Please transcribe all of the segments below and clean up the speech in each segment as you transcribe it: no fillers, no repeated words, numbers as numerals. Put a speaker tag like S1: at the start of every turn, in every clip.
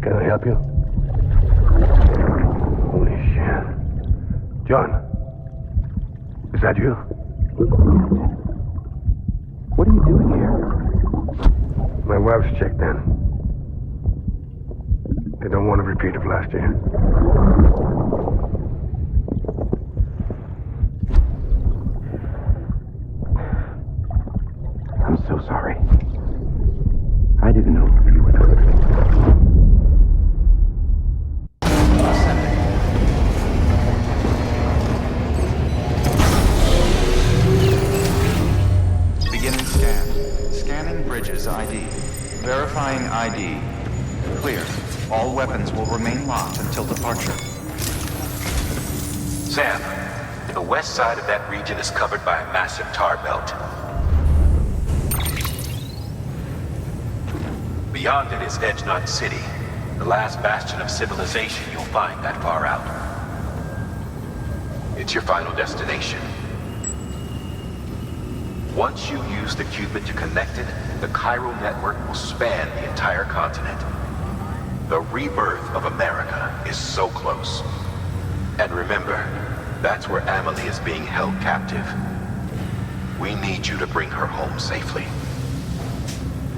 S1: Can I help you? Holy shit. John, is that you?
S2: What are you doing here?
S1: My wife's checked in. They don't want a repeat of last year.
S2: I'm so sorry. I didn't know you were there.
S3: Beginning scan. Scanning bridges ID. Verifying ID. Clear. All weapons will remain locked until departure.
S4: Sam, the west side of that region is covered by a massive tar belt. Beyond it is Edge Knot City, the last bastion of civilization you'll find that far out. It's your final destination. Once you use the qubit to connect it, the Cairo network will span the entire continent. The rebirth of America is so close. And remember, that's where Amelie is being held captive. We need you to bring her home safely.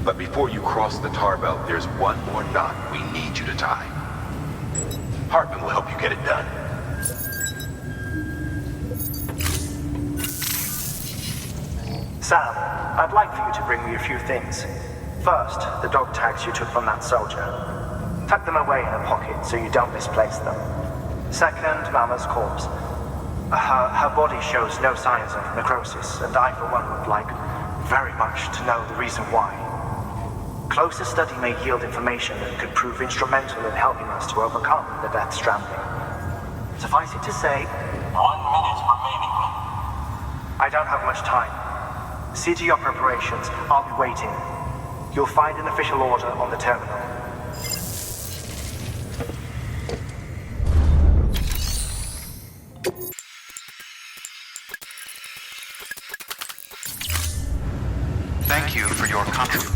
S4: But before you cross the tar belt, there's one more knot we need you to tie. Hartman will help you get it done.
S5: Sam, I'd like for you to bring me a few things. First, the dog tags you took from that soldier. Tuck them away in a pocket so you don't misplace them. Second, Mama's corpse. Her body shows no signs of necrosis, and I, for one, would like very much to know the reason why. Closer study may yield information that could prove instrumental in helping us to overcome the death stranding. Suffice it to say, 1 minute remaining. I don't have much time. See to your preparations. I'll be waiting. You'll find an official order on the terminal.
S3: Thank you for your contribution.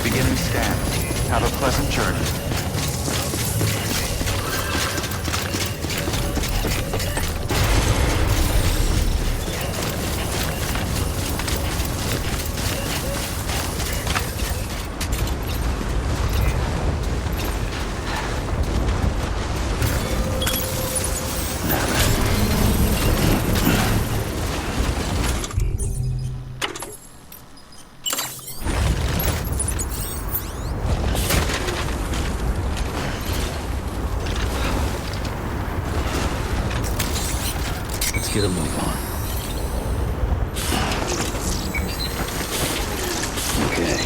S3: Beginning scan. Have a pleasant journey.
S2: Let's get a move on. Okay.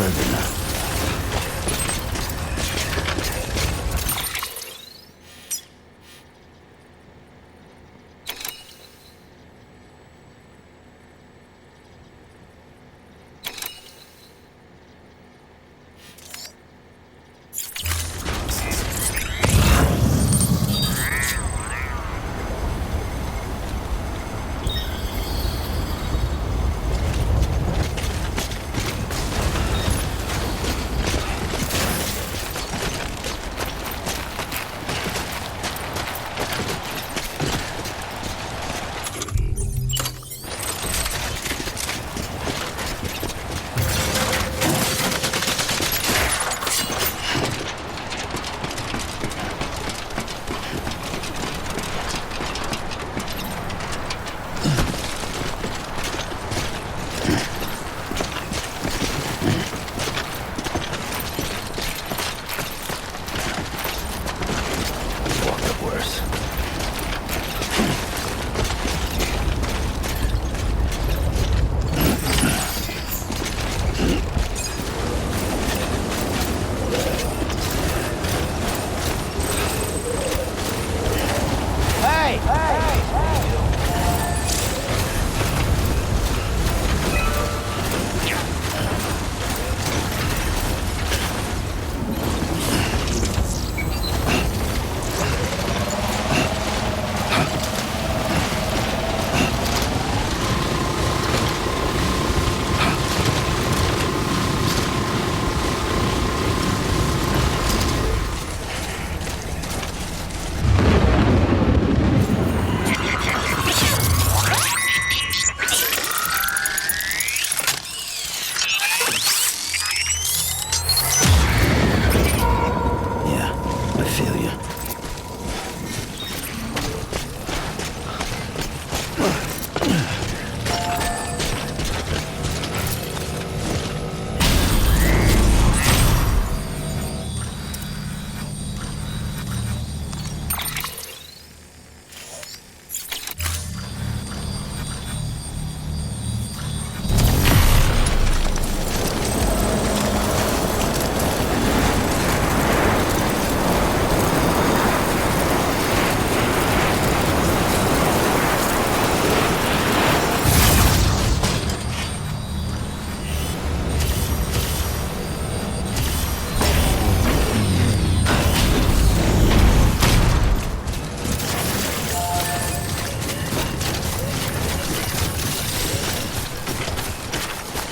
S2: further now.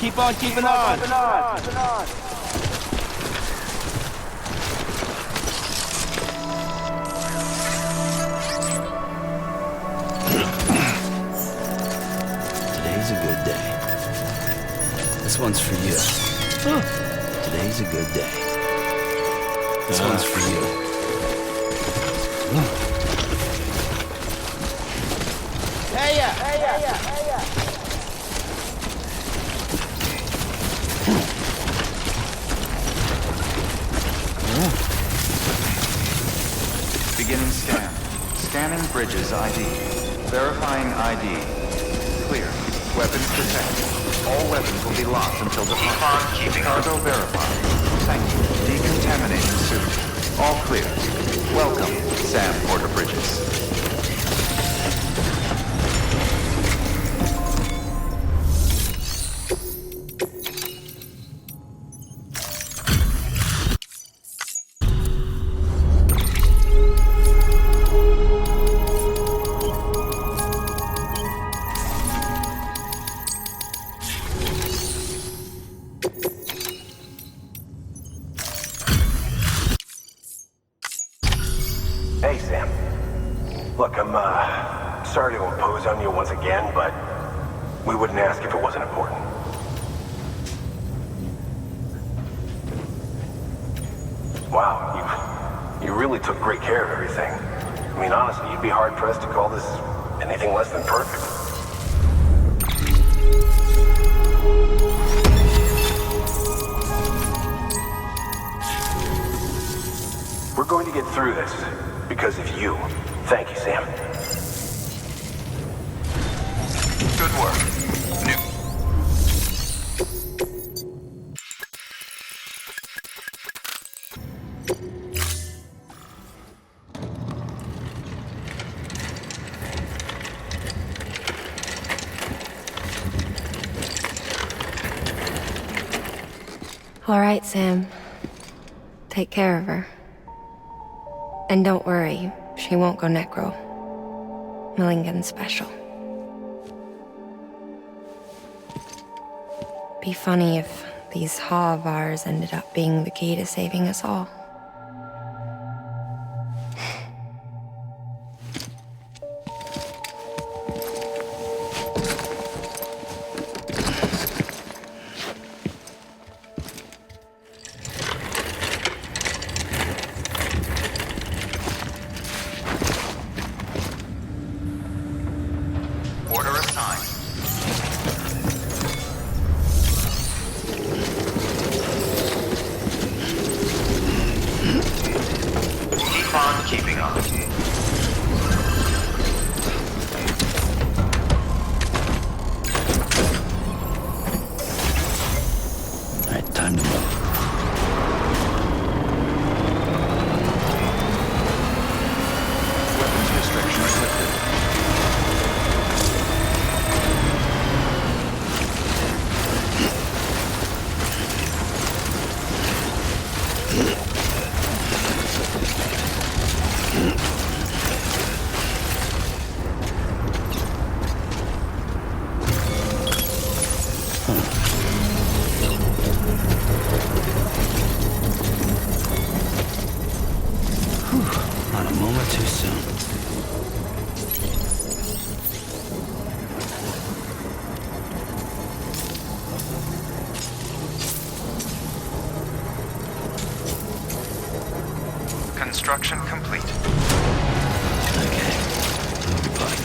S6: Keep on keeping on.
S2: Today's a good day. This one's for you. Today's a good day. This one's for you.
S6: Hey ya!
S3: Beginning scan. Scanning bridges ID. Verifying ID. Clear. Weapons detected. All weapons will be locked until departure. Cargo verified. Thank you. Decontaminating suit. All clear. Welcome, Sam Porter Bridges.
S1: Hey, Sam. Look, I'm sorry to impose on you once again, but we wouldn't ask if it wasn't important. Wow, you really took great care of everything. I mean, honestly, you'd be hard-pressed to call this anything less than perfect. We're going to get through this because of you. Thank you, Sam.
S4: Good work.
S7: All right, Sam. Take care of her. And don't worry, she won't go necro. Milligan's special. Be funny if these Ha of ours ended up being the key to saving us all.
S3: Order assigned. Keep on keeping on.
S2: All right, time to move.
S3: Weapons restrictions lifted.
S2: Not a moment too soon.
S3: Construction complete.
S2: Okay. Move, bud.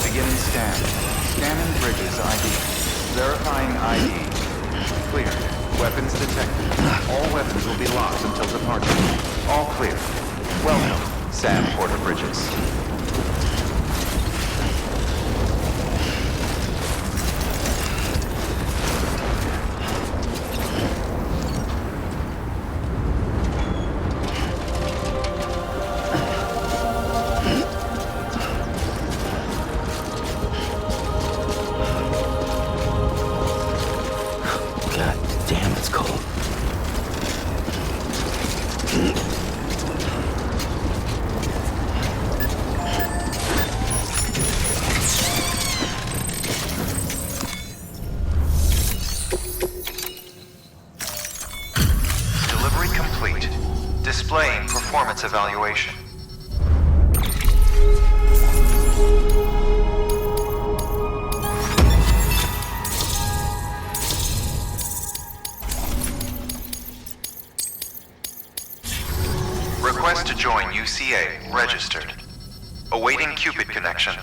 S3: Beginning scan. Scanning bridges ID. Verifying ID. Clear. Weapons detected. All weapons will be locked until departure. All clear. Welcome, Sam Porter Bridges.
S2: God damn, it's cold.
S3: Delivery complete. Displaying performance evaluation. Request to join UCA registered. Awaiting Cupid connection.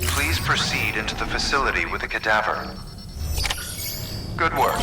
S3: Please proceed into the facility with the cadaver. Good work.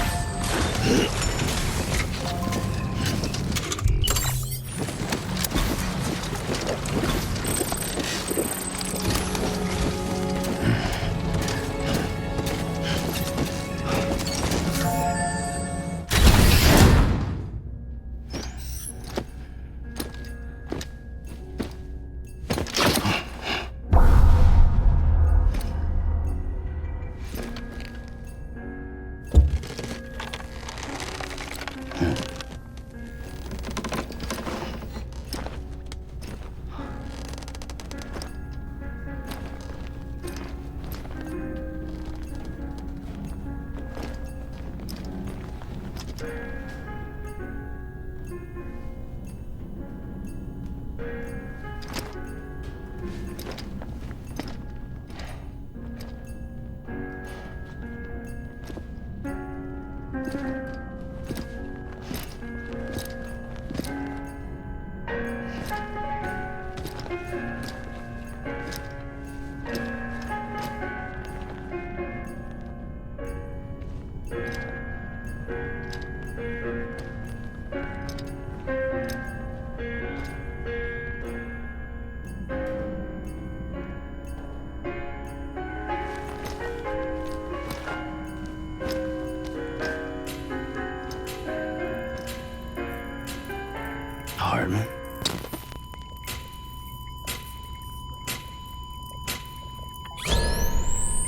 S2: Hartman.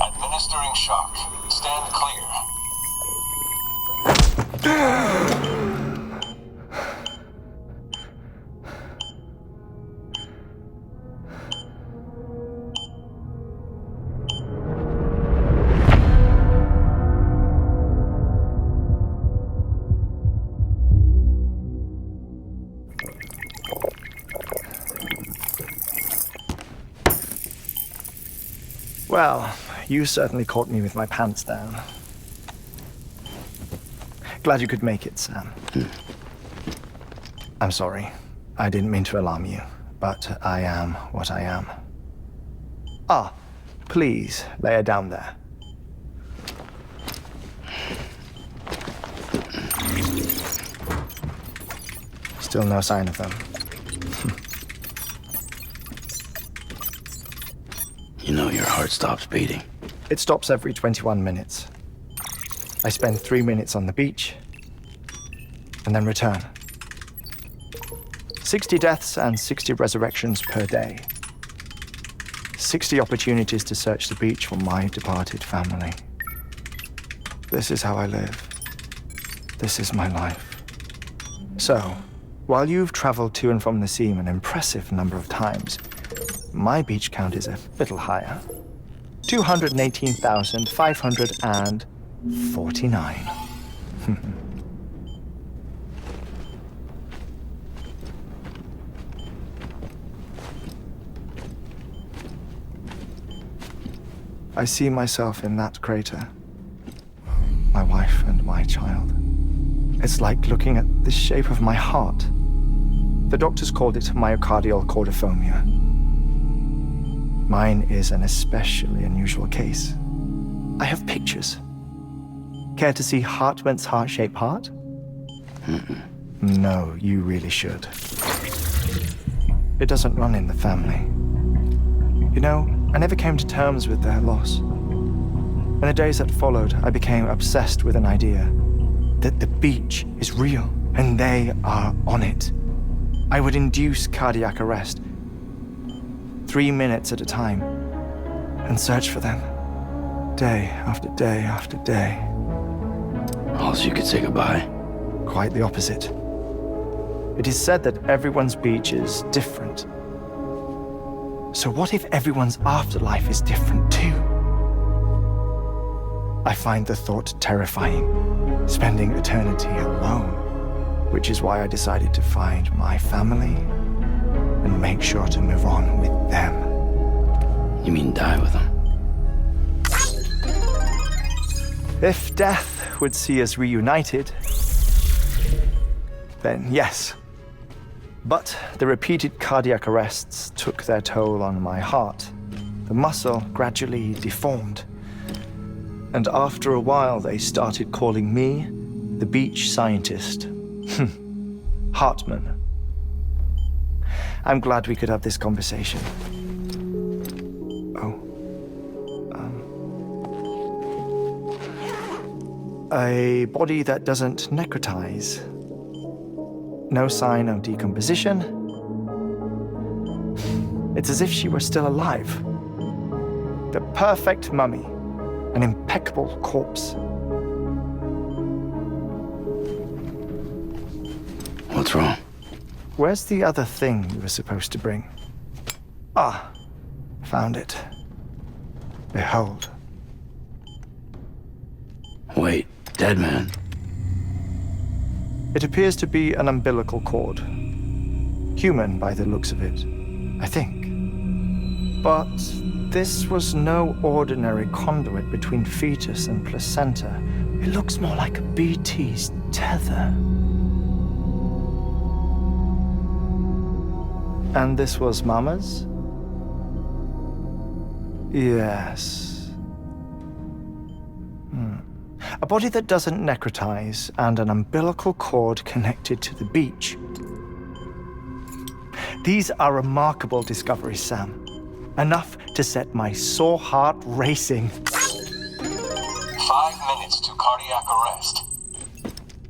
S8: Administering shock. Stand clear.
S5: Well, you certainly caught me with my pants down. Glad you could make it, Sam. I'm sorry. I didn't mean to alarm you, but I am what I am. Ah, please, lay her down there. Still no sign of them.
S2: You know your heart stops beating.
S5: It stops every 21 minutes. I spend 3 minutes on the beach, and then return. 60 deaths and 60 resurrections per day. 60 opportunities to search the beach for my departed family. This is how I live. This is my life. So, while you've traveled to and from the scene an impressive number of times, my beach count is a little higher. 218,549. I see myself in that crater. My wife and my child. It's like looking at the shape of my heart. The doctors called it myocardial cordiformia. Mine is an especially unusual case. I have pictures. Care to see Hartman's heart-shaped heart? No, you really should. It doesn't run in the family. You know, I never came to terms with their loss. In the days that followed, I became obsessed with an idea that the beach is real and they are on it. I would induce cardiac arrest, 3 minutes at a time. and search for them. Day after day after day.
S2: Also, you could say goodbye.
S5: Quite the opposite. It is said that everyone's beach is different. So what if everyone's afterlife is different too? I find the thought terrifying, spending eternity alone, which is why I decided to find my family and make sure to move on with them.
S2: You mean die with them?
S5: If death would see us reunited, then yes. But the repeated cardiac arrests took their toll on my heart. The muscle gradually deformed. And after a while, they started calling me the beach scientist. Hartman. I'm glad we could have this conversation. A body that doesn't necrotize. No sign of decomposition. It's as if she were still alive. The perfect mummy. An impeccable corpse.
S2: What's wrong?
S5: Where's the other thing you were supposed to bring? Ah, found it. Behold.
S2: Wait, dead man.
S5: It appears to be an umbilical cord. Human by the looks of it, I think. But this was no ordinary conduit between fetus and placenta. It looks more like a BT's tether. And this was Mama's? Yes. A body that doesn't necrotize and an umbilical cord connected to the beach. These are remarkable discoveries, Sam. Enough to set my sore heart racing.
S8: 5 minutes to cardiac arrest.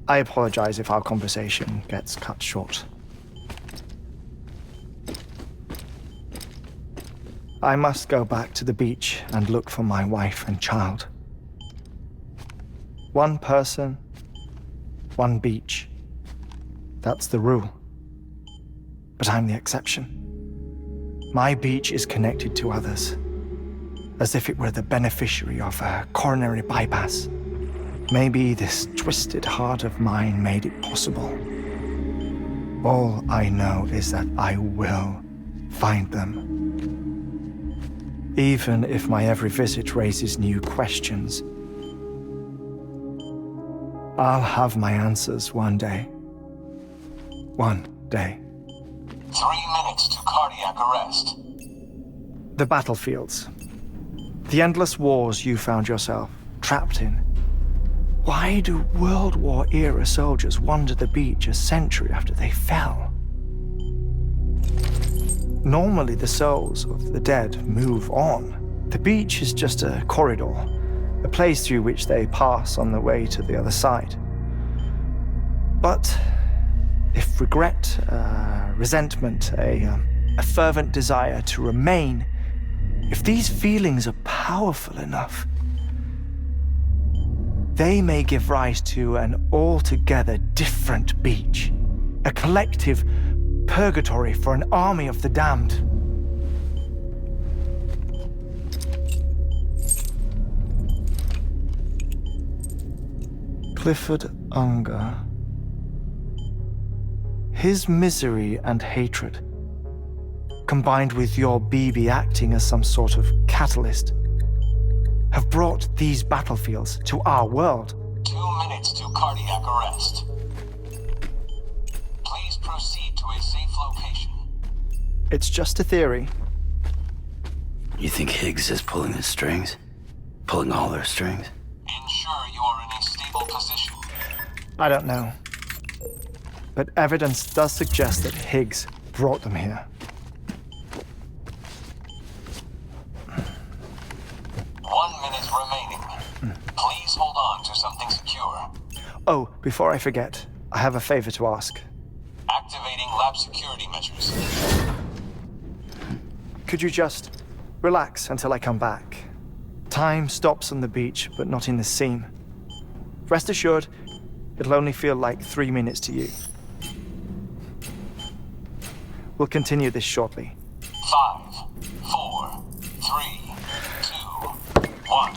S5: I apologize if our conversation gets cut short. I must go back to the beach and look for my wife and child. One person, one beach. That's the rule. But I'm the exception. My beach is connected to others, as if it were the beneficiary of a coronary bypass. Maybe this twisted heart of mine made it possible. All I know is that I will find them. Even if my every visit raises new questions, I'll have my answers one day. One day.
S8: 3 minutes to cardiac arrest.
S5: The battlefields. The endless wars you found yourself trapped in. Why do World War-era soldiers wander the beach a century after they fell? Normally, the souls of the dead move on. The beach is just a corridor, a place through which they pass on the way to the other side. But if regret, resentment, a fervent desire to remain, if these feelings are powerful enough, they may give rise to an altogether different beach, a collective purgatory for an army of the damned. Clifford Unger. His misery and hatred, combined with your BB acting as some sort of catalyst, have brought these battlefields to our world.
S8: 2 minutes to cardiac arrest. Please proceed to a safe location.
S5: It's just a theory.
S2: You think Higgs is pulling the strings? Pulling all their strings?
S8: Ensure you are in a stable position.
S5: I don't know. But evidence does suggest that Higgs brought them here.
S8: 1 minute remaining. Please hold on to something secure.
S5: Oh, before I forget, I have a favor to ask.
S8: Activating lab security measures.
S5: Could you just Relax until I come back. Time stops on the beach, but not in the scene. Rest assured, it'll only feel like 3 minutes to you. We'll continue this shortly.
S8: 5, 4, 3, 2, 1.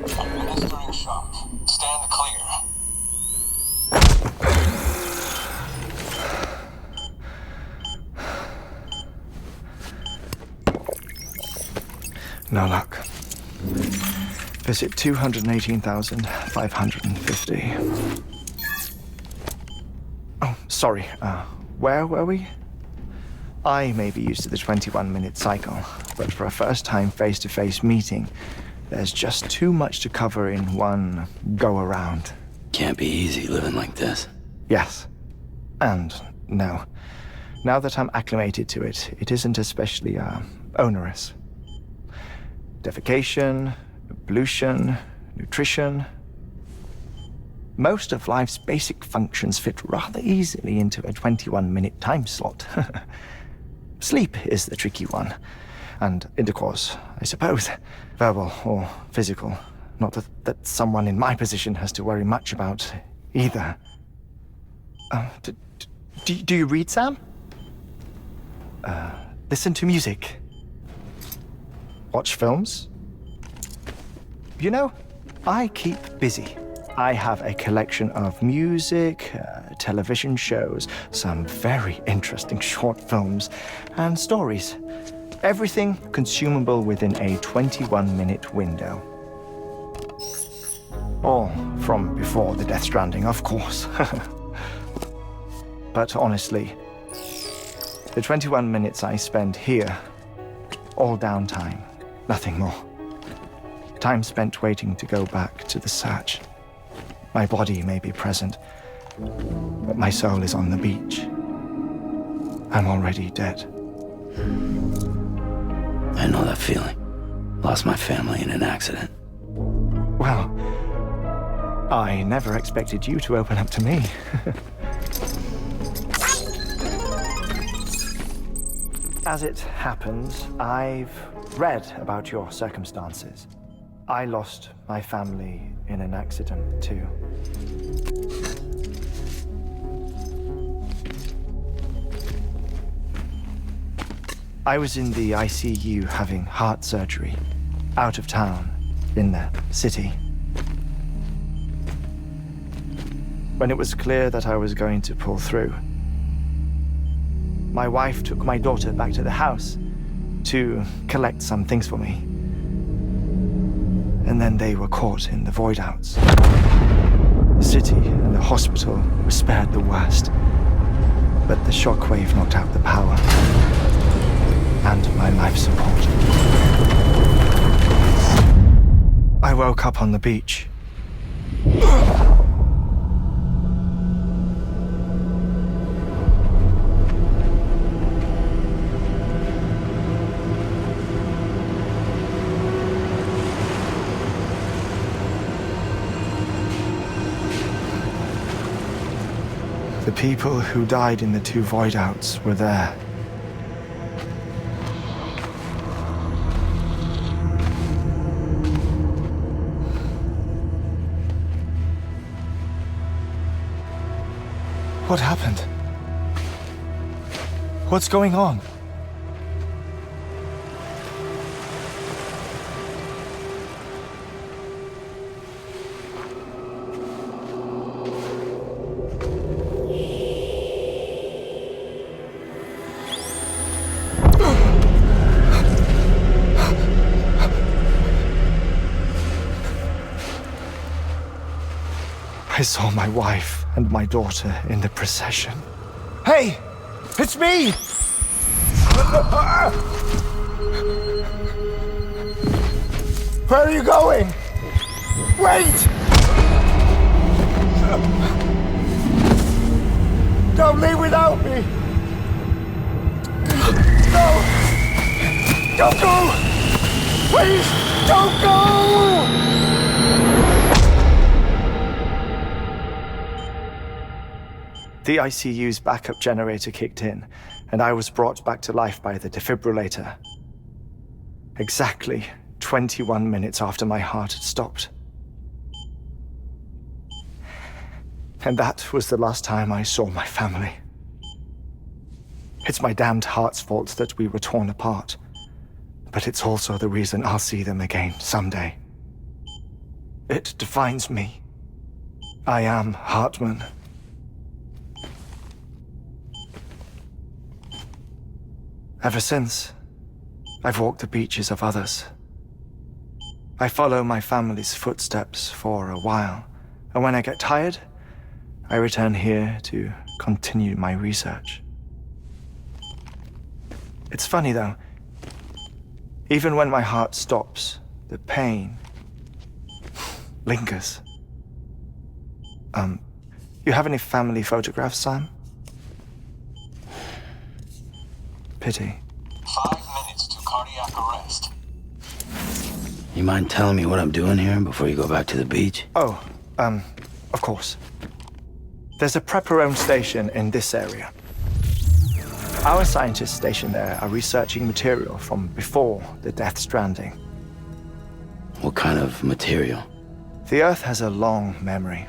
S8: Administering shock. Stand clear.
S5: No luck. Visit 218,550. Oh, sorry. Where were we? I may be used to the 21-minute cycle, but for a first-time face-to-face meeting, there's just too much to cover in one go-around.
S2: Can't be easy living like this.
S5: Yes. And no. Now that I'm acclimated to it, it isn't especially, onerous. Defecation, pollution, nutrition. Most of life's basic functions fit rather easily into a 21-minute time slot. Sleep is the tricky one. And intercourse, I suppose. Verbal or physical. Not that someone in my position has to worry much about either. Do you read, Sam? Listen to music. Watch films? You know, I keep busy. I have a collection of music, television shows, some very interesting short films, and stories. Everything consumable within a 21-minute window. All from before the Death Stranding, of course. But honestly, The 21 minutes I spend here, all downtime, nothing more. Time spent waiting to go back to the search. My body may be present, but my soul is on the beach. I'm already dead.
S2: I know that feeling. Lost my family in an accident.
S5: Well, I never expected you to open up to me. As it happens, I've read about your circumstances. I lost my family in an accident, too. I was in the ICU having heart surgery, out of town, in the city. When it was clear that I was going to pull through, my wife took my daughter back to the house to collect some things for me. And then they were caught in the void-outs. The city and the hospital were spared the worst, but the shockwave knocked out the power and my life support. I woke up on the beach. The people who died in the 2 void-outs were there. What happened? What's going on? I saw my wife and my daughter in the procession. Hey! It's me! Where are you going? Wait! Don't leave without me! No! Don't go! Please, don't go! The ICU's backup generator kicked in, and I was brought back to life by the defibrillator. Exactly 21 minutes after my heart had stopped. And that was the last time I saw my family. It's my damned heart's fault that we were torn apart, but it's also the reason I'll see them again someday. It defines me. I am Hartman. Ever since, I've walked the beaches of others. I follow my family's footsteps for a while, and when I get tired, I return here to continue my research. It's funny though, even when my heart stops, the pain lingers. You have any family photographs, Sam? Pity.
S8: 5 minutes to cardiac arrest.
S2: You mind telling me what I'm doing here before you go back to the beach?
S5: Oh, of course. There's a prepper-owned station in this area. Our scientists stationed there are researching material from before the Death Stranding.
S2: What kind of material?
S5: The Earth has a long memory.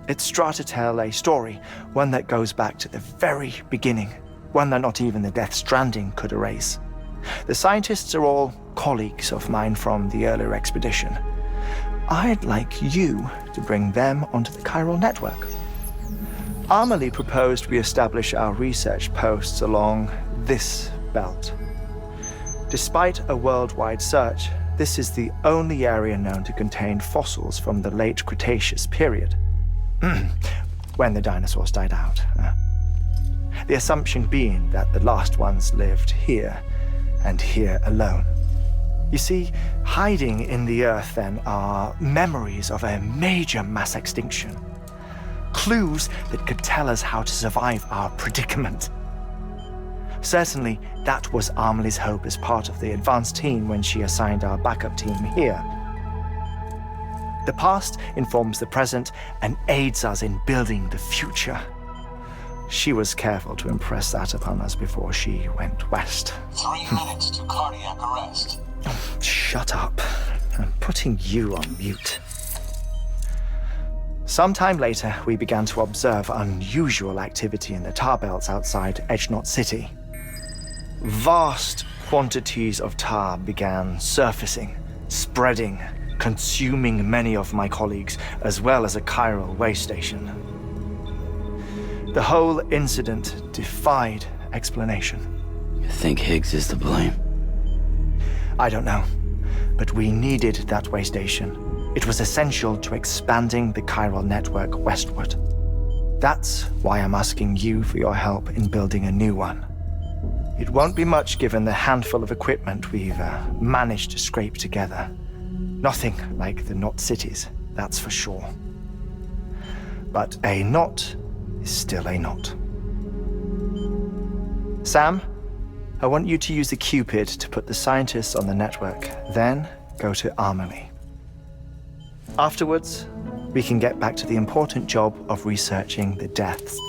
S5: It's trying to tell a story, one that goes back to the very beginning, one that not even the Death Stranding could erase. The scientists are all colleagues of mine from the earlier expedition. I'd like you to bring them onto the chiral network. Amelie proposed we establish our research posts along this belt. Despite a worldwide search, this is the only area known to contain fossils from the late Cretaceous period, when the dinosaurs died out. the assumption being that the last ones lived here, and here alone. You see, hiding in the Earth then are memories of a major mass extinction. Clues that could tell us how to survive our predicament. Certainly, that was Amelie's hope as part of the advanced team when she assigned our backup team here. The past informs the present and aids us in building the future. She was careful to impress that upon us before she went west.
S8: 3 minutes to cardiac arrest.
S5: Shut up. I'm putting you on mute. Sometime later, we began to observe unusual activity in the tar belts outside Edgenot City. Vast quantities of tar began surfacing, spreading, consuming many of my colleagues, as well as a chiral way station. The whole incident defied explanation.
S2: You think Higgs is to blame?
S5: I don't know, but we needed that way station. It was essential to expanding the chiral network westward. That's why I'm asking you for your help in building a new one. It won't be much given the handful of equipment we've managed to scrape together. Nothing like the knot cities, that's for sure. But a knot is still a knot. Sam, I want you to use the Cupid to put the scientists on the network, then go to Amelie. Afterwards, we can get back to the important job of researching the deaths.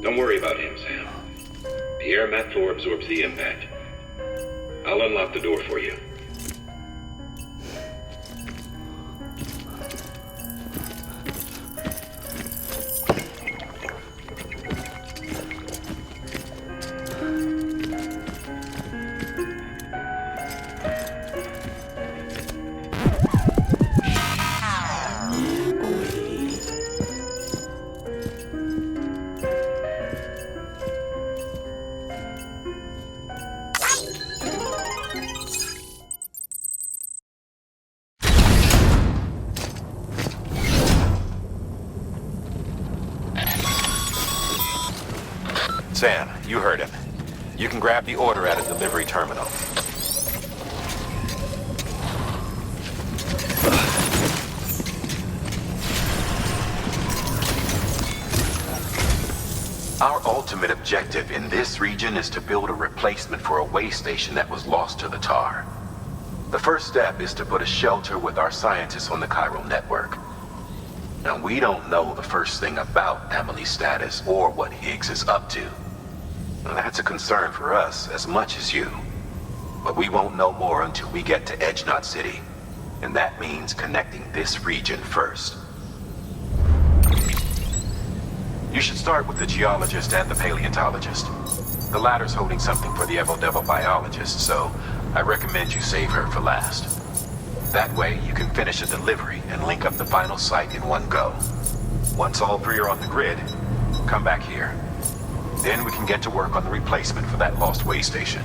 S9: Don't worry about him, Sam. The air mat floor absorbs the impact. I'll unlock the door for you.
S4: Sam, you heard him. You can grab the order at a delivery terminal. Our ultimate objective in this region is to build a replacement for a way station that was lost to the tar. The first step is to put a shelter with our scientists on the chiral network. Now, we don't know the first thing about Amelie's status or what Higgs is up to. Now, that's a concern for us as much as you. But we won't know more until we get to Edgenot City. And that means connecting this region first. You should start with the geologist and the paleontologist. The latter's holding something for the Evo-Devo biologist, so I recommend you save her for last. That way, you can finish a delivery and link up the final site in one go. Once all three are on the grid, come back here. Then we can get to work on the replacement for that lost way station.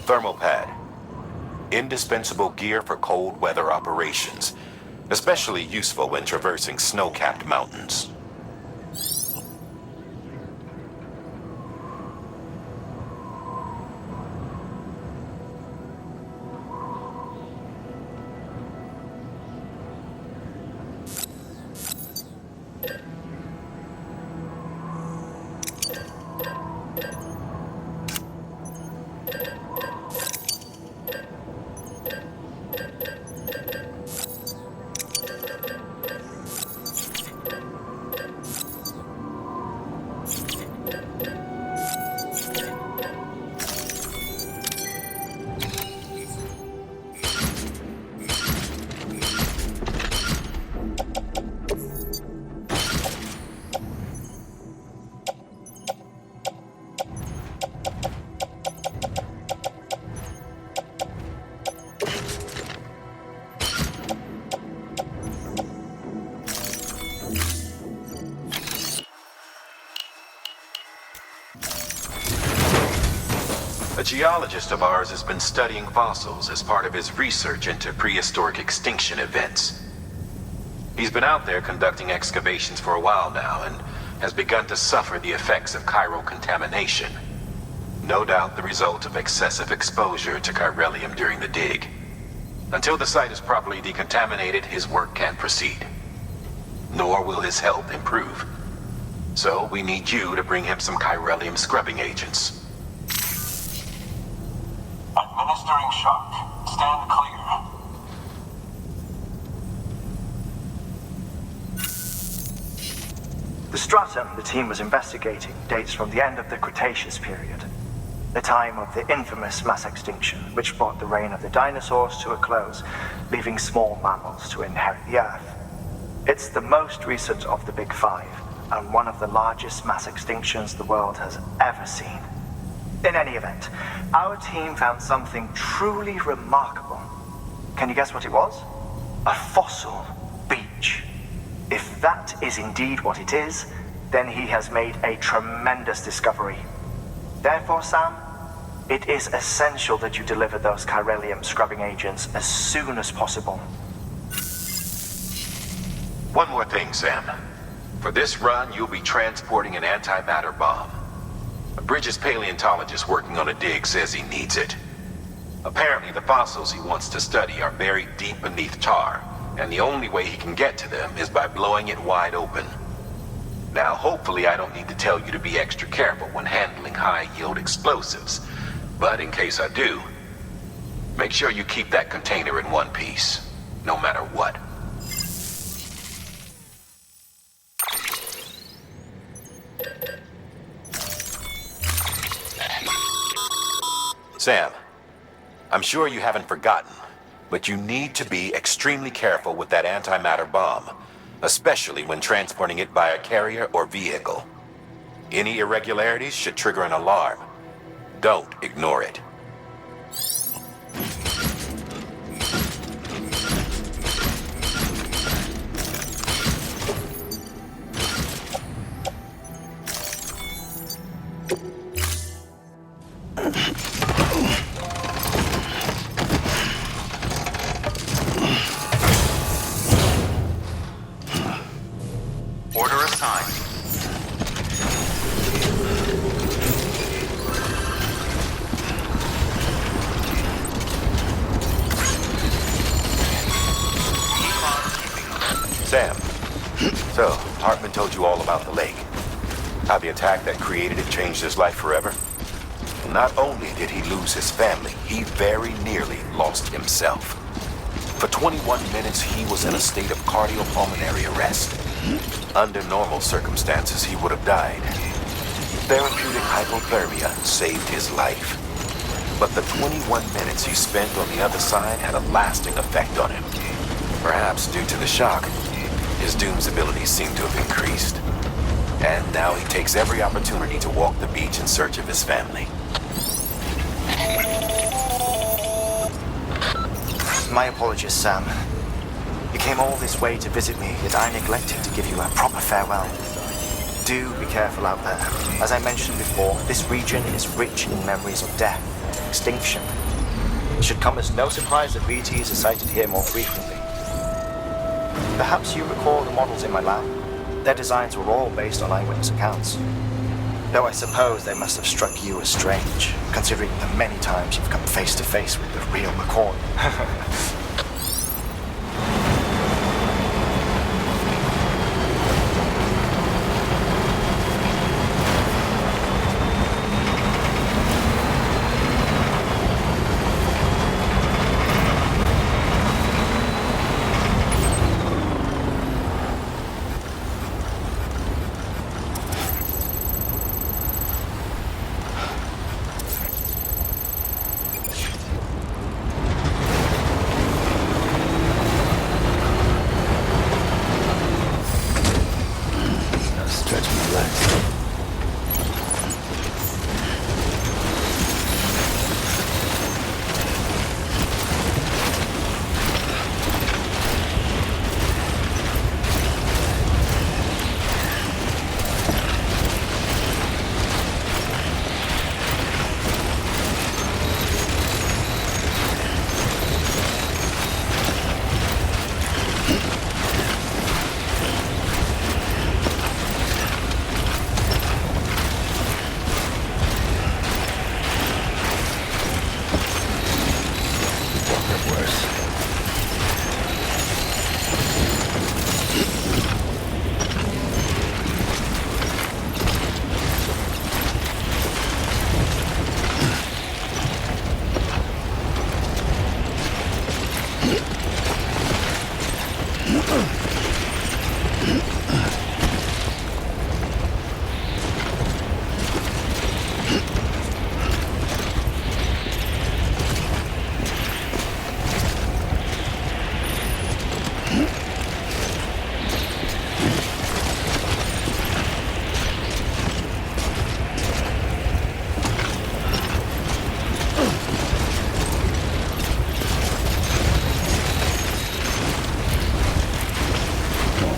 S4: Thermal pad. Indispensable gear for cold weather operations, especially useful when traversing snow-capped mountains. A geologist of ours has been studying fossils as part of his research into prehistoric extinction events. He's been out there conducting excavations for a while now and has begun to suffer the effects of chiral contamination. No doubt the result of excessive exposure to chiralium during the dig. Until the site is properly decontaminated, his work can't proceed. Nor will his health improve. So we need you to bring him some chiralium scrubbing agents.
S8: Administering shock. Stand clear.
S5: The stratum the team was investigating dates from the end of the Cretaceous period, the time of the infamous mass extinction, which brought the reign of the dinosaurs to a close, leaving small mammals to inherit the Earth. It's the most recent of the Big Five, and one of the largest mass extinctions the world has ever seen. In any event, our team found something truly remarkable. Can you guess what it was? A fossil beach. If that is indeed what it is, then he has made a tremendous discovery. Therefore, Sam, it is essential that you deliver those chiralium scrubbing agents as soon as possible.
S4: One more thing, Sam. For this run, you'll be transporting an antimatter bomb. A Bridges paleontologist working on a dig says he needs it. Apparently, the fossils he wants to study are buried deep beneath tar, and the only way he can get to them is by blowing it wide open. Now, hopefully I don't need to tell you to be extra careful when handling high-yield explosives, but in case I do, make sure you keep that container in one piece, no matter what. Sam, I'm sure you haven't forgotten, but you need to be extremely careful with that antimatter bomb, especially when transporting it by a carrier or vehicle. Any irregularities should trigger an alarm. Don't ignore it.
S3: Order assigned.
S4: Sam, so Hartman told you all about the lake. How the attack that created it changed his life forever? Not only did he lose his family, he very nearly lost himself. For 21 minutes, he was in a state of cardiopulmonary arrest. Under normal circumstances, he would have died. Therapeutic hypothermia saved his life. But the 21 minutes he spent on the other side had a lasting effect on him. Perhaps due to the shock, his Doom's abilities seem to have increased. And now he takes every opportunity to walk the beach in search of his family.
S5: My apologies, Sam. You came all this way to visit me, yet I neglected to give you a proper farewell. Do be careful out there. As I mentioned before, this region is rich in memories of death, extinction. It should come as no surprise that BTs are sighted here more frequently. Perhaps you recall the models in my lab. Their designs were all based on eyewitness accounts. Though I suppose they must have struck you as strange, considering the many times you've come face to face with the real McCoy.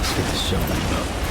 S2: Let's get this show up.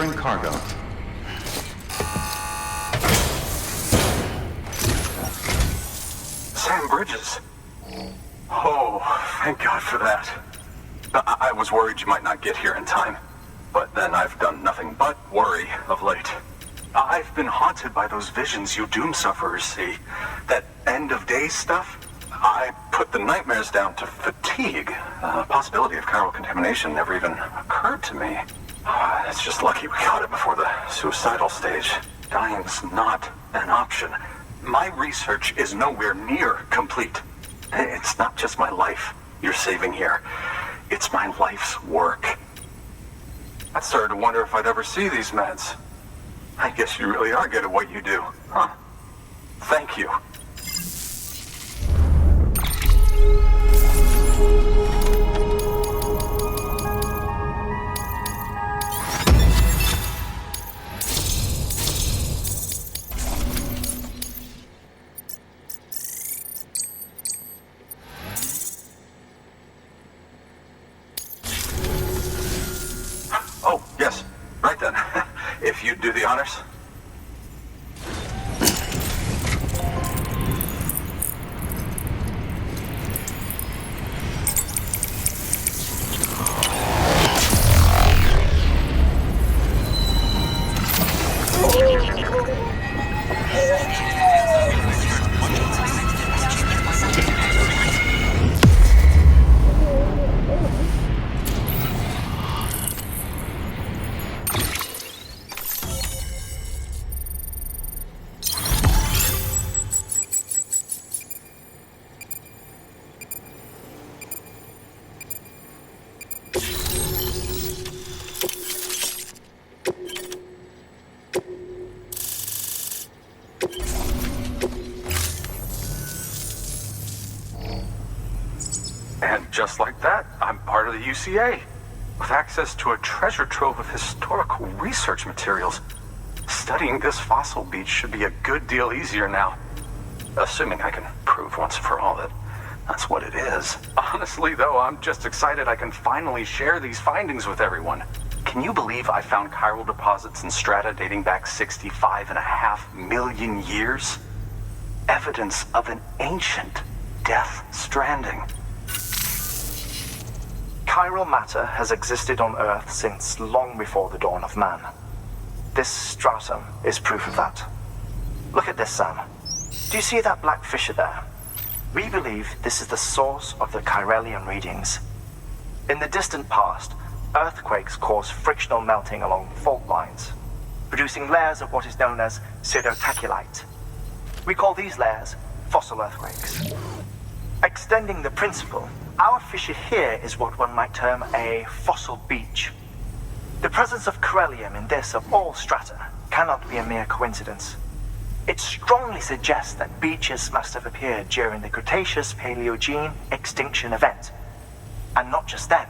S3: delivering cargo.
S10: Sam Bridges. Oh, thank God for that. I was worried you might not get here in time, but then I've done nothing but worry of late. I've been haunted by those visions you doom sufferers see. That end of days stuff. I put the nightmares down to fatigue. The possibility of chiral contamination never even occurred to me. It's just lucky we caught it before the suicidal stage. Dying's not an option. My research is nowhere near complete. It's not just my life you're saving here. It's my life's work. I started to wonder if I'd ever see these meds. I guess you really are good at what you do, huh? Thank you. Oh, yes. Right then. If you'd do the honors. And just like that, I'm part of the UCA, with access to a treasure trove of historical research materials. Studying this fossil beach should be a good deal easier now. Assuming I can prove once for all that that's what it is. Honestly, though, I'm just excited I can finally share these findings with everyone. Can you believe I found chiral deposits in strata dating back 65.5 million years? Evidence of an ancient death stranding.
S5: Chiral matter has existed on Earth since long before the dawn of man. This stratum is proof of that. Look at this, Sam. Do you see that black fissure there? We believe this is the source of the Chiralian readings. In the distant past, earthquakes caused frictional melting along fault lines, producing layers of what is known as pseudotachylite. We call these layers fossil earthquakes. Extending the principle, our fissure here is what one might term a fossil beach. The presence of chiralium in this of all strata cannot be a mere coincidence. It strongly suggests that beaches must have appeared during the Cretaceous-Paleogene extinction event. And not just then.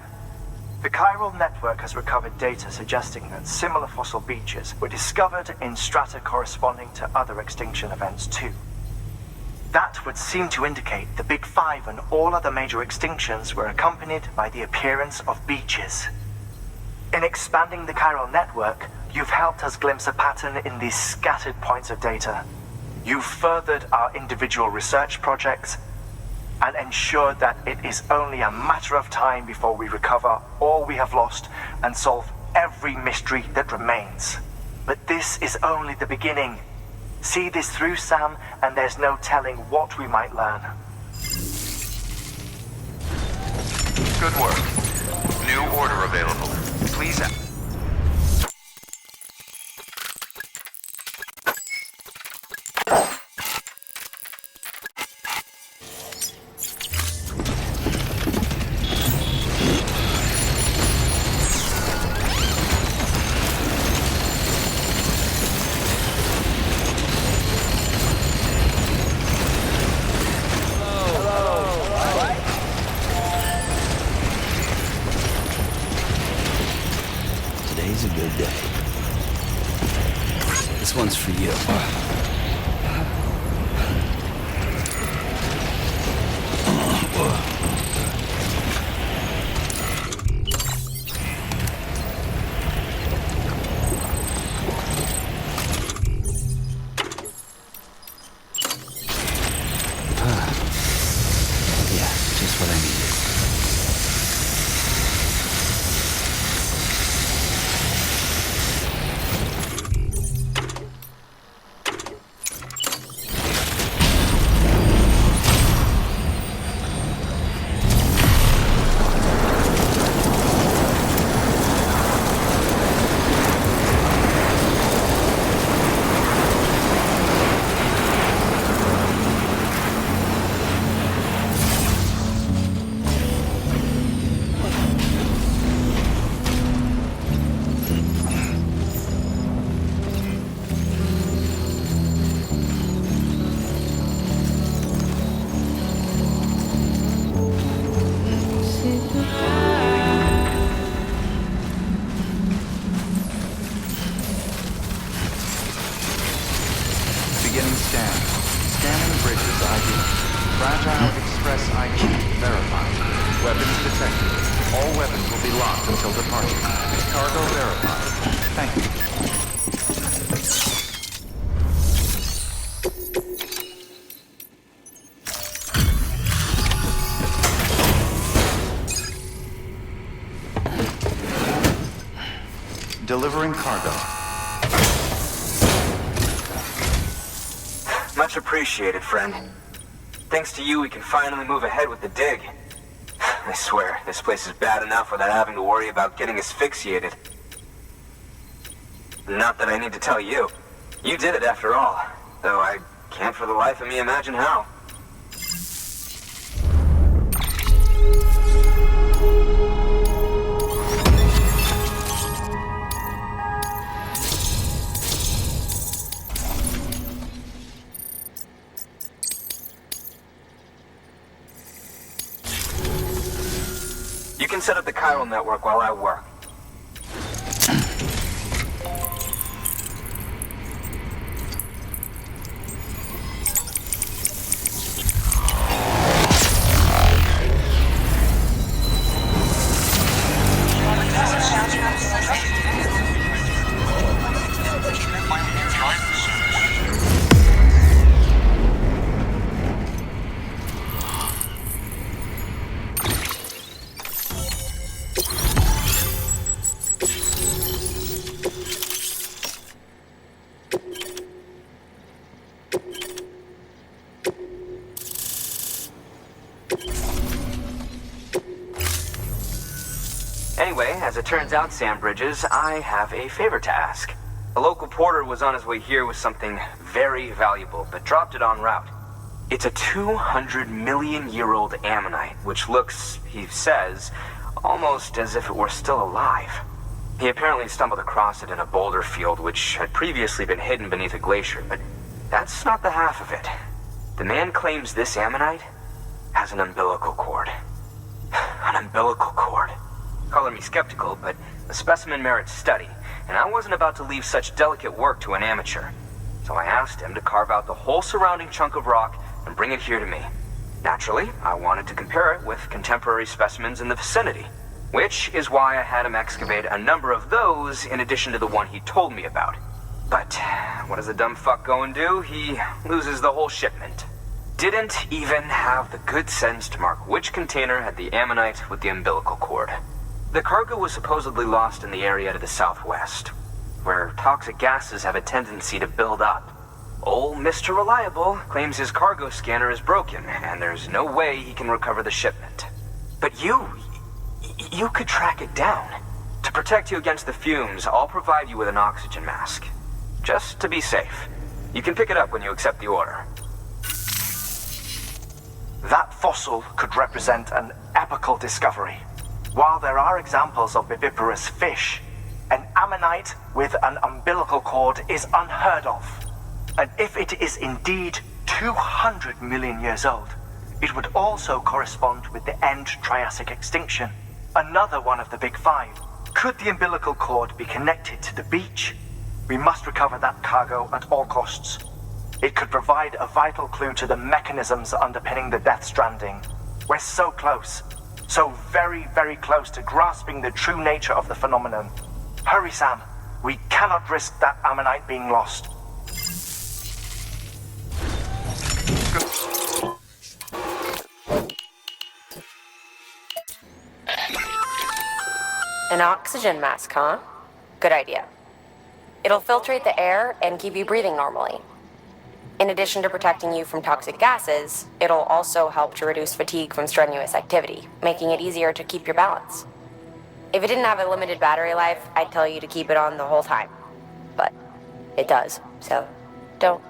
S5: The chiral network has recovered data suggesting that similar fossil beaches were discovered in strata corresponding to other extinction events too. That would seem to indicate the Big Five and all other major extinctions were accompanied by the appearance of beaches. In expanding the chiral network, you've helped us glimpse a pattern in these scattered points of data. You've furthered our individual research projects and ensured that it is only a matter of time before we recover all we have lost and solve every mystery that remains. But this is only the beginning. See this through, Sam, and there's no telling what we might learn.
S3: Good work. New order available. Please.
S2: Today's a good day. This one's for you.
S3: ID. Fragile Express ID verified. Weapons detected. All weapons will be locked until departure. Cargo verified. Thank you. Delivering cargo.
S11: Much appreciated, friend. Thanks to you, we can finally move ahead with the dig. I swear, this place is bad enough without having to worry about getting asphyxiated. Not that I need to tell you. You did it after all. Though I can't for the life of me imagine how. You can set up the chiral network while I work. Anyway, as it turns out, Sam Bridges, I have a favor to ask. A local porter was on his way here with something very valuable, but dropped it en route. It's a 200-million-year-old ammonite, which looks, he says, almost as if it were still alive. He apparently stumbled across it in a boulder field which had previously been hidden beneath a glacier, but that's not the half of it. The man claims this ammonite has an umbilical cord. An umbilical cord. Color me skeptical, but the specimen merits study, and I wasn't about to leave such delicate work to an amateur. So I asked him to carve out the whole surrounding chunk of rock and bring it here to me. Naturally, I wanted to compare it with contemporary specimens in the vicinity, which is why I had him excavate a number of those in addition to the one he told me about. But what does the dumb fuck go and do? He loses the whole shipment. Didn't even have the good sense to mark which container had the ammonite with the umbilical cord. The cargo was supposedly lost in the area to the southwest, where toxic gases have a tendency to build up. Old Mr. Reliable claims his cargo scanner is broken, and there's no way he can recover the shipment. But you could track it down. To protect you against the fumes, I'll provide you with an oxygen mask. Just to be safe. You can pick it up when you accept the order.
S5: That fossil could represent an epical discovery. While there are examples of viviparous fish, an ammonite with an umbilical cord is unheard of. And if it is indeed 200 million years old, it would also correspond with the end Triassic extinction, another one of the big five. Could the umbilical cord be connected to the beach? We must recover that cargo at all costs. It could provide a vital clue to the mechanisms underpinning the Death Stranding. We're so close. So very, very close to grasping the true nature of the phenomenon. Hurry, Sam. We cannot risk that ammonite being lost.
S12: An oxygen mask, huh? Good idea. It'll filtrate the air and keep you breathing normally. In addition to protecting you from toxic gases, it'll also help to reduce fatigue from strenuous activity, making it easier to keep your balance. If it didn't have a limited battery life, I'd tell you to keep it on the whole time. But it does, so don't.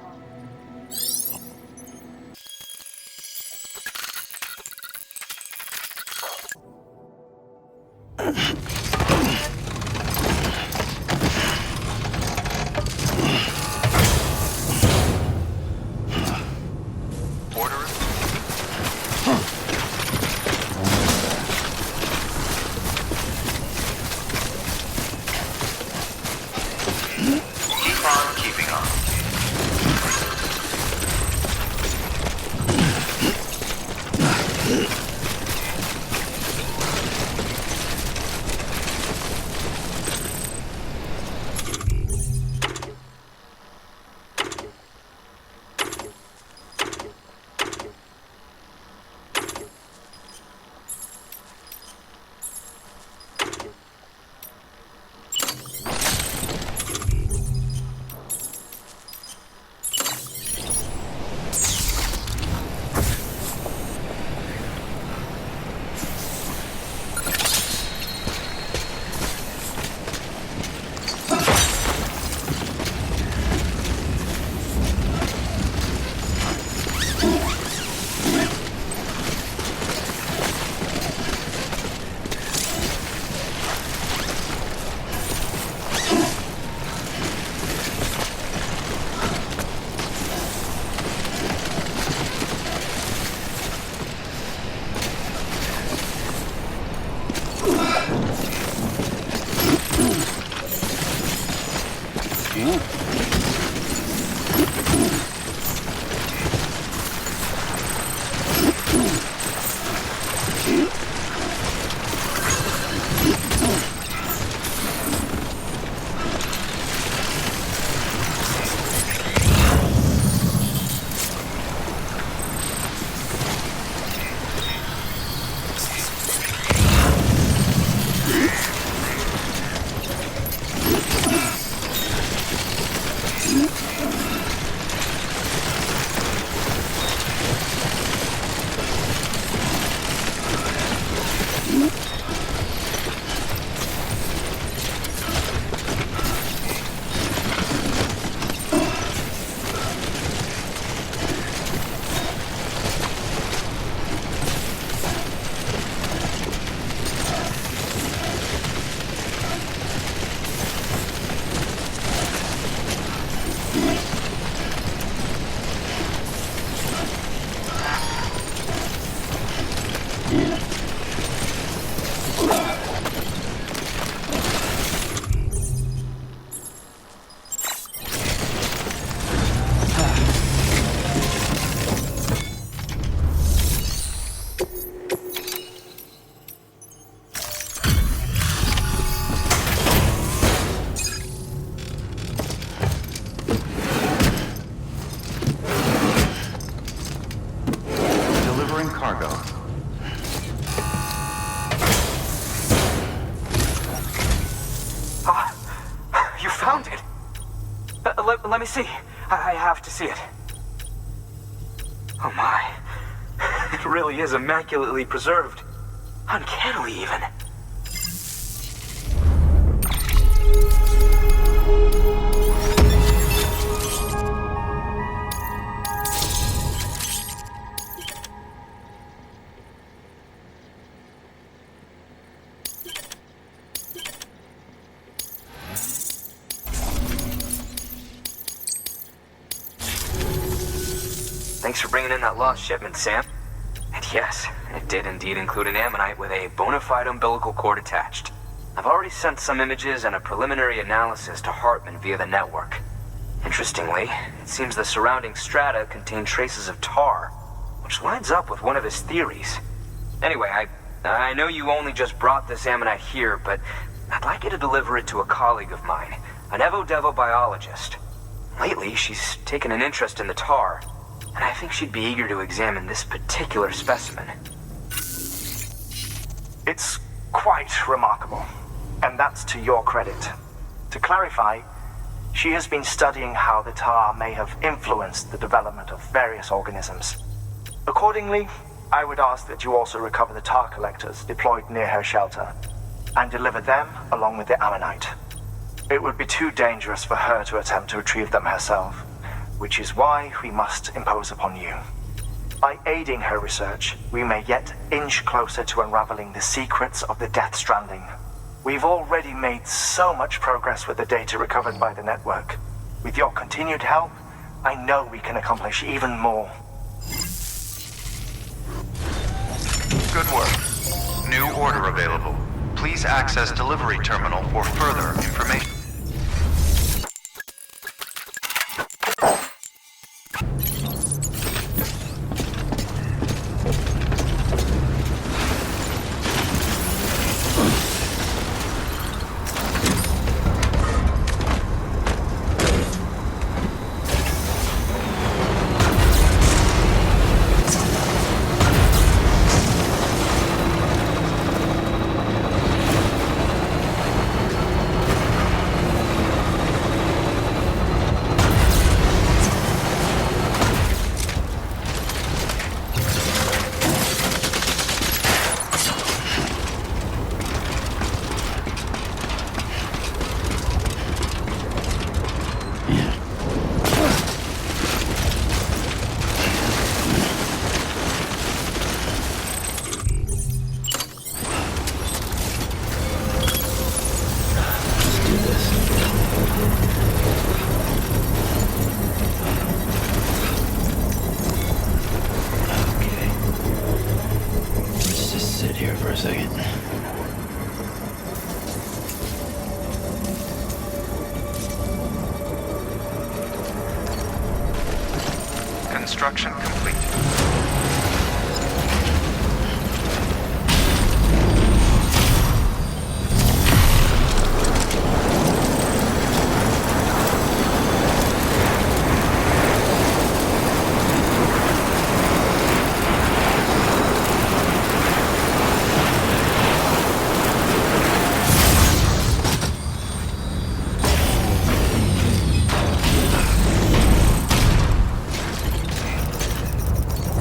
S11: Let me see. I have to see it. Oh my. It really is immaculately preserved. Uncannily even. Thanks for bringing in that lost shipment, Sam. And yes, it did indeed include an ammonite with a bona fide umbilical cord attached. I've already sent some images and a preliminary analysis to Hartman via the network. Interestingly, it seems the surrounding strata contain traces of tar, which lines up with one of his theories. Anyway, I know you only just brought this ammonite here, but I'd like you to deliver it to a colleague of mine, an Evo-Devo biologist. Lately, she's taken an interest in the tar, and I think she'd be eager to examine this particular specimen.
S5: It's quite remarkable, and that's to your credit. To clarify, she has been studying how the tar may have influenced the development of various organisms. Accordingly, I would ask that you also recover the tar collectors deployed near her shelter, and deliver them along with the ammonite. It would be too dangerous for her to attempt to retrieve them herself, which is why we must impose upon you. By aiding her research, we may yet inch closer to unraveling the secrets of the Death Stranding. We've already made so much progress with the data recovered by the network. With your continued help, I know we can accomplish even more.
S3: Good work. New order available. Please access delivery terminal for further information. Construction complete.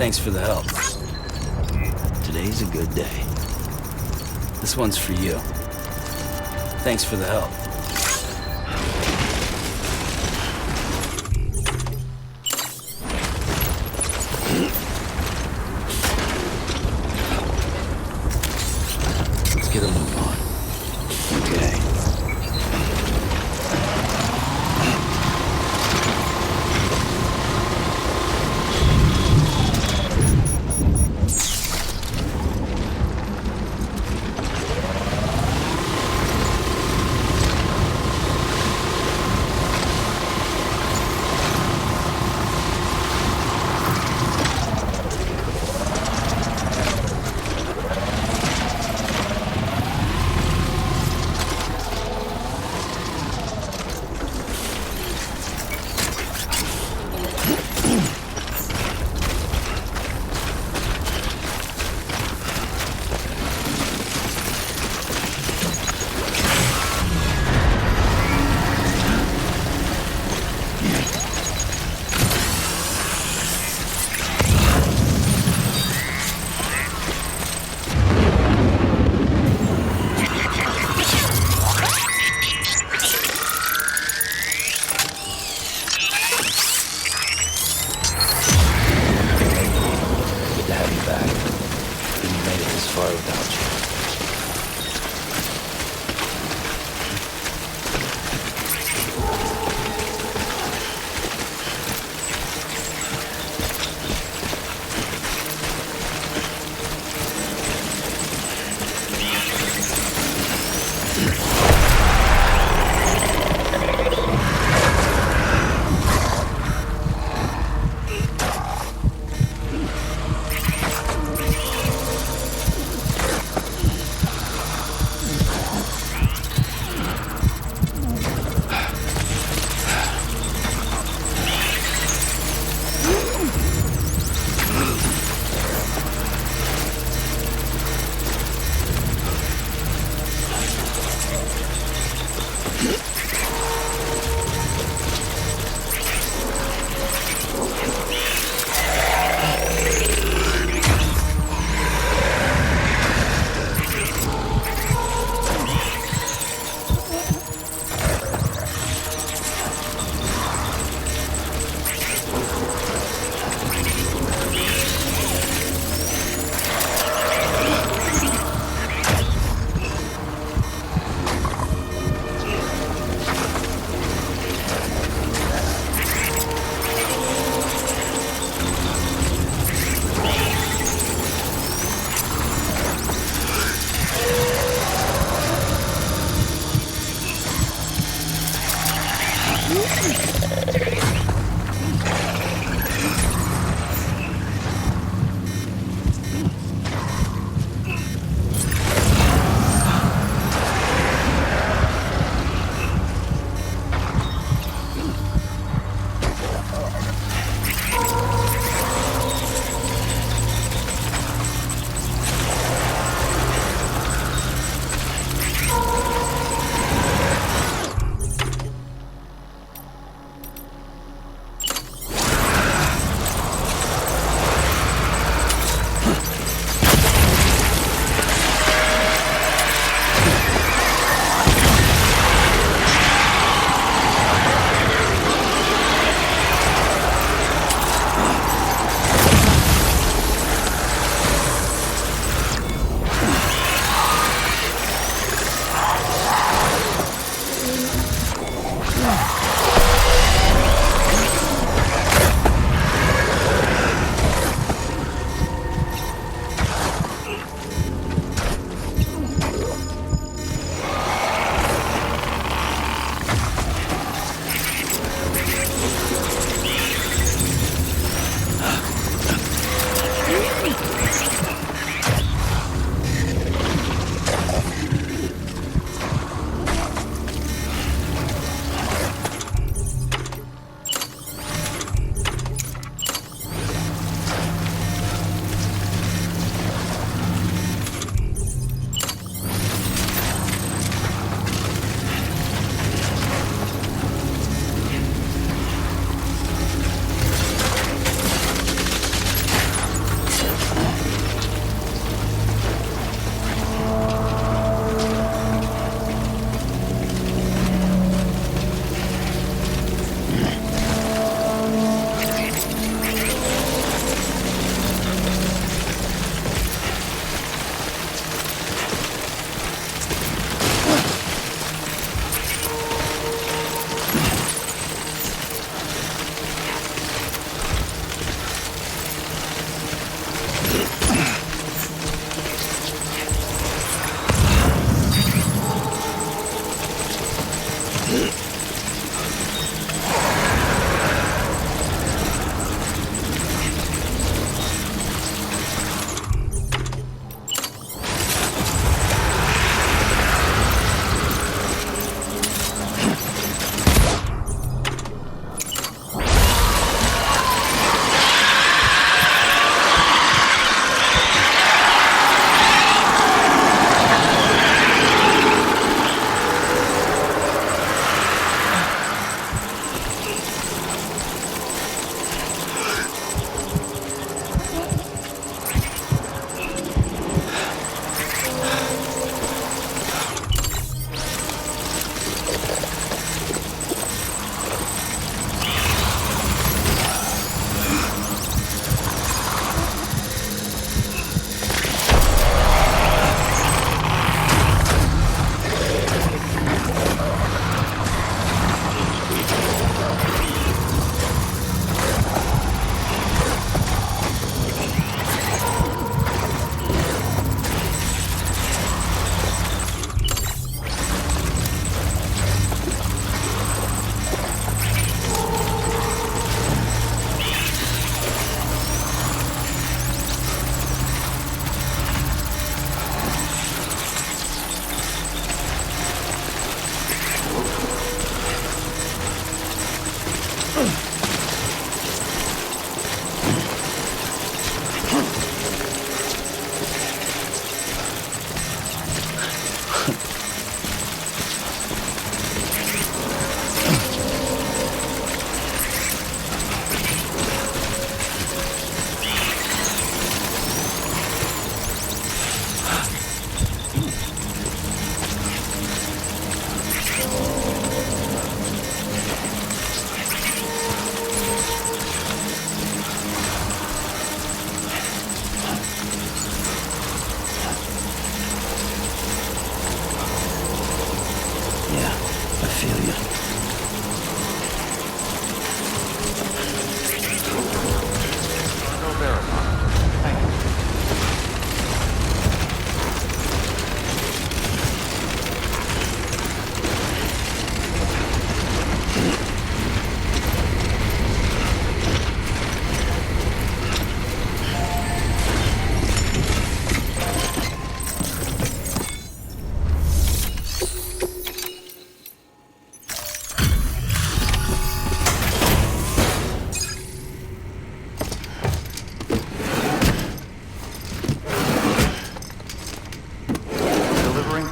S2: Thanks for the help. Today's a good day. This one's for you. Thanks for the help. Let's get a move on. Okay.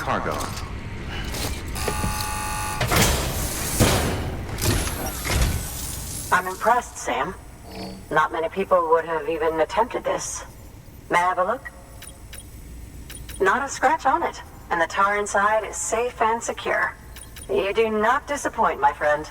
S3: Cargo.
S13: I'm impressed, Sam. Not many people would have even attempted this. May I have a look? Not a scratch on it, and the tar inside is safe and secure. You do not disappoint, my friend.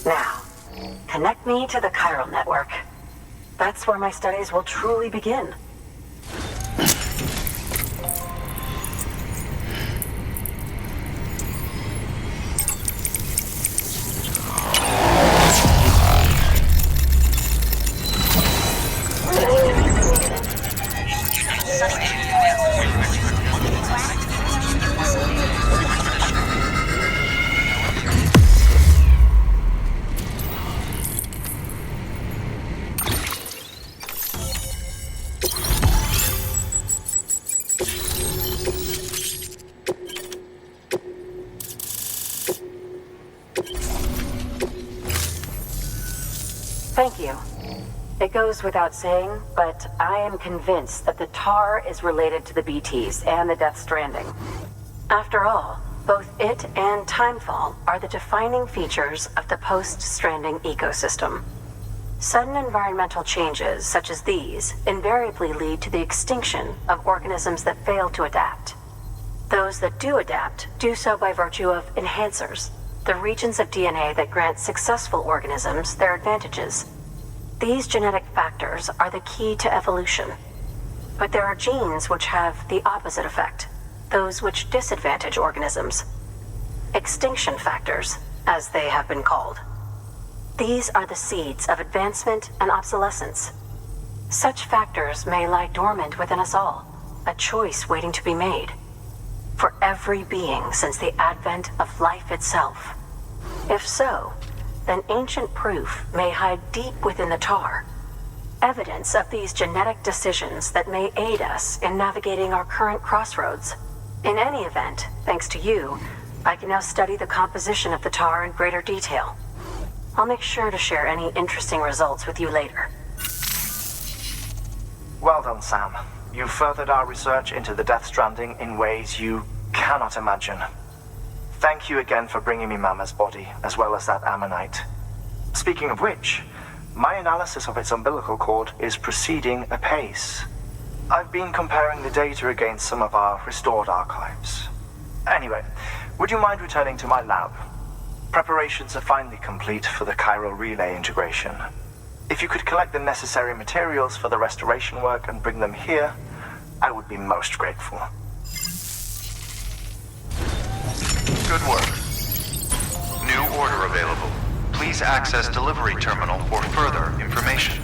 S13: Now, connect me to the chiral network. That's where my studies will truly begin. Thank you. It goes without saying, but I am convinced that the tar is related to the BTs and the Death Stranding. After all, both it and Timefall are the defining features of the post-Stranding ecosystem. Sudden environmental changes such as these invariably lead to the extinction of organisms that fail to adapt. Those that do adapt do so by virtue of enhancers, the regions of DNA that grant successful organisms their advantages. These genetic factors are the key to evolution. But there are genes which have the opposite effect, those which disadvantage organisms. Extinction factors, as they have been called. These are the seeds of advancement and obsolescence. Such factors may lie dormant within us all, a choice waiting to be made. For every being since the advent of life itself. If so, then ancient proof may hide deep within the tar. Evidence of these genetic decisions that may aid us in navigating our current crossroads. In any event, thanks to you, I can now study the composition of the tar in greater detail. I'll make sure to share any interesting results with you later.
S5: Well done, Sam. You furthered our research into the Death Stranding in ways you cannot imagine. Thank you again for bringing me Mama's body, as well as that ammonite. Speaking of which, my analysis of its umbilical cord is proceeding apace. I've been comparing the data against some of our restored archives. Anyway, would you mind returning to my lab? Preparations are finally complete for the chiral relay integration. If you could collect the necessary materials for the restoration work and bring them here, I would be most grateful.
S3: Good work. New order available. Please access delivery terminal for further information.